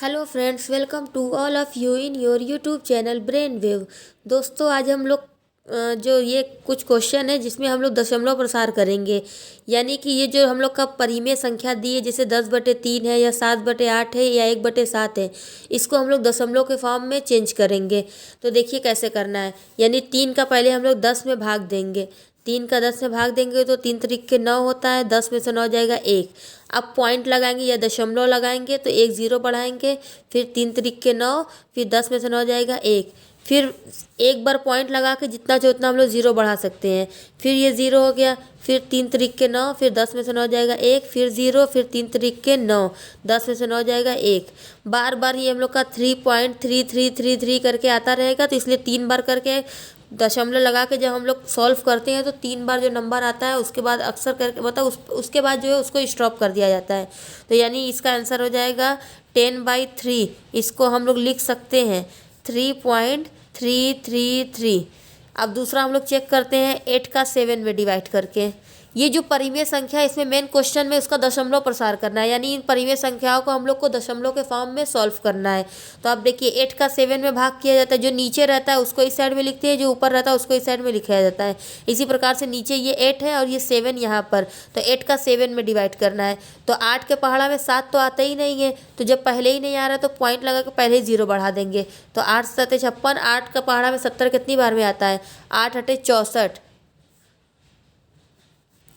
Hello friends, welcome to all of you in your YouTube channel Brain Wave. दोस्तों, आज हम लोग जो ये कुछ क्वेश्चन है जिसमें हम लोग दशमलव प्रसार करेंगे। यानी कि ये जो हम लोग का परिमेय संख्या दी है, जैसे 10/3 है या 7/8 है या 1/7 है, इसको हम लोग दशमलव के फॉर्म में चेंज करेंगे। तो देखिए कैसे करना है। यानी 3 का पहले हम लोग 10 में भाग देंगे। 3 का 10 में भाग देंगे तो 3 तरीके 9 होता है। 10 में से 9 जाएगा 1। अब पॉइंट लगाएंगे या दशमलव लगाएंगे तो 1 0 बढ़ाएंगे। फिर 3 तरीके 9, फिर 10 में से 9 जाएगा 1। फिर एक बार पॉइंट लगा के जितना चाहे उतना हम लोग 0 बढ़ा सकते हैं। फिर ये 0 हो गया। फिर 3 तरीके 9, फिर 10 में से 9 जाएगा 1, फिर 0, फिर 3 तरीके 9, 10 में से 9 जाएगा 1। बार बार ये हम लोग का 3.3333 करके आता रहेगा, तो इसलिए 3 बार करके दशमलव लगा के जब हम लोग सॉल्व करते हैं तो 3 बार जो नंबर आता है उसके बाद अक्सर करके मतलब उसके बाद जो है उसको स्टॉप कर दिया जाता है। तो यानी इसका आंसर हो जाएगा 10/3। इसको हम लोग लिख सकते हैं 3.333। अब दूसरा हम लोग चेक करते हैं 8 का 7 में डिवाइड करके। ये जो परिमेय संख्या है, इसमें मेन क्वेश्चन में उसका दशमलव प्रसार करना है। यानी इन परिमेय संख्याओं को हम लोग को दशमलव के फॉर्म में सॉल्व करना है। तो आप देखिए 8 का 7 में भाग किया जाता है। जो नीचे रहता है उसको इस साइड में लिखते हैं, जो ऊपर रहता है उसको इस साइड में लिखा जाता है। इसी प्रकार से नीचे ये 8 है और ये 7 यहाँ पर, तो 8 का 7 में डिवाइड करना है। तो 8 के पहाड़ा में 7 तो आता ही नहीं है, तो जब पहले ही नहीं आ रहा तो पॉइंट लगा के पहले ही 0 बढ़ा देंगे। तो 8 7 56, 8 का पहाड़ा में 70 कितनी बार में आता है? 8 8 64।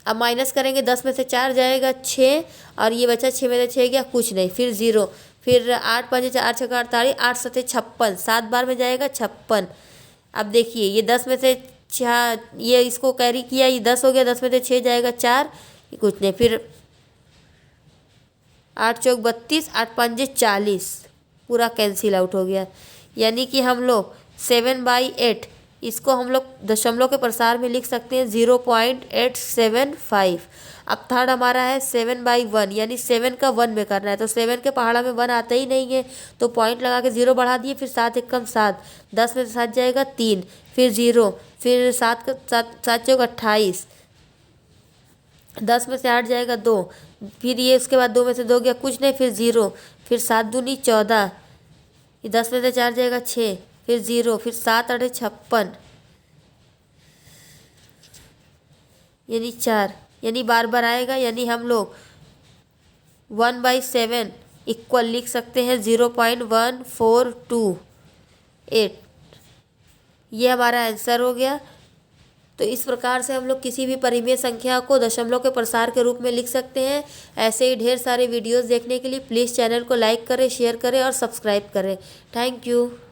अब माइनस करेंगे, 10 में से 4 जाएगा 6, और ये बचा 6 में से 6 गया कुछ नहीं, फिर 0। फिर 8 5 4 6 48, 8 7 56, 7 बार में जाएगा 56। अब देखिए ये 10 में से 4, ये इसको कैरी किया, ये 10 हो गया, 10 में से 6 जाएगा 4, कुछ नहीं। फिर 8 चौक 32, 8 5 40, पूरा कैंसिल आउट हो गया। यानी कि हम लोग 7/8 इसको हम लोग दशमलव के प्रसार में लिख सकते हैं 0.875। अब थर्ड हमारा है 7/1, यानी 7 का 1 में करना है। तो 7 के पहाड़ा में 1 आता ही नहीं है, तो पॉइंट लगा के 0 बढ़ा दिए। फिर 7 1 कम 7, 10 में से 7 जाएगा 3, फिर 0, फिर 7 का 7 चौक 28, 10 में से 8 जाएगा 2, फिर ये उसके बाद 2 में से 2 गया कुछ नहीं, फिर 0, फिर 7 दूनी 14, ये 10 में से 4 जाएगा 6, फिर 0, फिर 7 8 56, यानी 4, यानी बार बार आएगा। यानी हम लोग 1/7 इक्वल लिख सकते हैं 0.1428। ये हमारा आंसर हो गया। तो इस प्रकार से हम लोग किसी भी परिमेय संख्या को दशमलव के प्रसार के रूप में लिख सकते हैं। ऐसे ही ढेर सारे वीडियोस देखने के लिए प्लीज़ चैनल को लाइक करें, शेयर करें और सब्सक्राइब करें। Thank you.